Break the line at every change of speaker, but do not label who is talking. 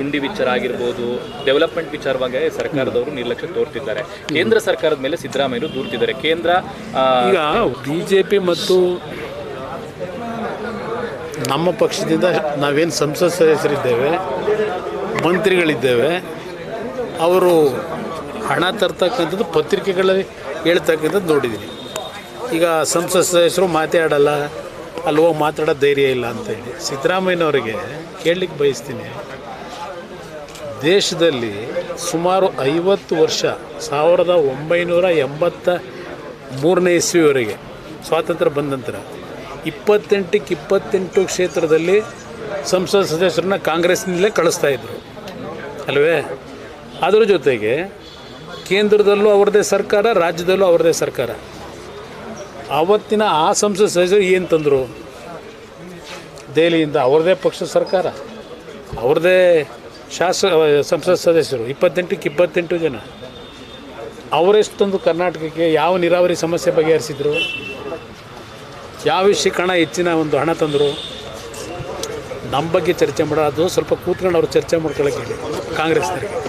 ಹುಂಡಿ ವಿಚಾರ ಆಗಿರ್ಬೋದು, ಡೆವಲಪ್ಮೆಂಟ್ ವಿಚಾರವಾಗಿ ಸರ್ಕಾರದವರು ನಿರ್ಲಕ್ಷ್ಯ ತೋರ್ತಿದ್ದಾರೆ. ಕೇಂದ್ರ ಸರ್ಕಾರದ ಮೇಲೆ ಸಿದ್ದರಾಮಯ್ಯರು ದೂರ್ತಿದ್ದಾರೆ. ಕೇಂದ್ರ
ಈಗ BJP ಮತ್ತು ನಮ್ಮ ಪಕ್ಷದಿಂದ ನಾವೇನು ಸಂಸತ್ ಸದಸ್ಯರಿದ್ದೇವೆ, ಮಂತ್ರಿಗಳಿದ್ದೇವೆ, ಅವರು ಹಣ ತರ್ತಕ್ಕಂಥದ್ದು ಪತ್ರಿಕೆಗಳಲ್ಲಿ ಹೇಳ್ತಕ್ಕಂಥದ್ದು ನೋಡಿದ್ದೀನಿ. ಈಗ ಸಂಸತ್ ಸದಸ್ಯರು ಮಾತಾಡಲ್ಲ, ಅಲ್ಲಿ ಹೋಗಿ ಮಾತಾಡೋ ಧೈರ್ಯ ಇಲ್ಲ ಅಂತೇಳಿ ಸಿದ್ದರಾಮಯ್ಯನವರಿಗೆ ಕೇಳಲಿಕ್ಕೆ ಬಯಸ್ತೀನಿ. ದೇಶದಲ್ಲಿ ಸುಮಾರು 50 ವರ್ಷ 1983ನೇ ಇಸ್ವಿವರೆಗೆ ಸ್ವಾತಂತ್ರ್ಯ ಬಂದ ನಂತರ 28ಕ್ಕೆ 28 ಕ್ಷೇತ್ರದಲ್ಲಿ ಸಂಸತ್ ಸದಸ್ಯರನ್ನ ಕಾಂಗ್ರೆಸ್ನಿಂದಲೇ ಕಳಿಸ್ತಾಯಿದ್ರು ಅಲ್ವೇ. ಅದರ ಜೊತೆಗೆ ಕೇಂದ್ರದಲ್ಲೂ ಅವ್ರದ್ದೇ ಸರ್ಕಾರ, ರಾಜ್ಯದಲ್ಲೂ ಅವ್ರದ್ದೇ ಸರ್ಕಾರ. ಆವತ್ತಿನ ಆ ಸಂಸತ್ ಸದಸ್ಯರು ಏನು ತಂದರು? ದೆಹಲಿಯಿಂದ ಅವ್ರದ್ದೇ ಪಕ್ಷ ಸರ್ಕಾರ, ಅವ್ರದ್ದೇ ಸಂಸತ್ ಸದಸ್ಯರು 28ಕ್ಕೆ 28 ಜನ. ಅವರೆಷ್ಟೊಂದು ಕರ್ನಾಟಕಕ್ಕೆ ಯಾವ ನೀರಾವರಿ ಸಮಸ್ಯೆ ಬಗೆಹರಿಸಿದ್ರು? ಯಾವ ವಿಷಯಕ್ಕೆ ಹೆಚ್ಚಿನ ಒಂದು ಹಣ ತಂದರು? ನಮ್ಮ ಬಗ್ಗೆ ಚರ್ಚೆ ಮಾಡೋದು ಸ್ವಲ್ಪ ಕೂತ್ಕೊಂಡು ಅವ್ರು ಚರ್ಚೆ ಮಾಡ್ಕೊಳ್ಳೋಕೆ ಹೇಳಿ ಕಾಂಗ್ರೆಸ್ನವರಿಗೆ.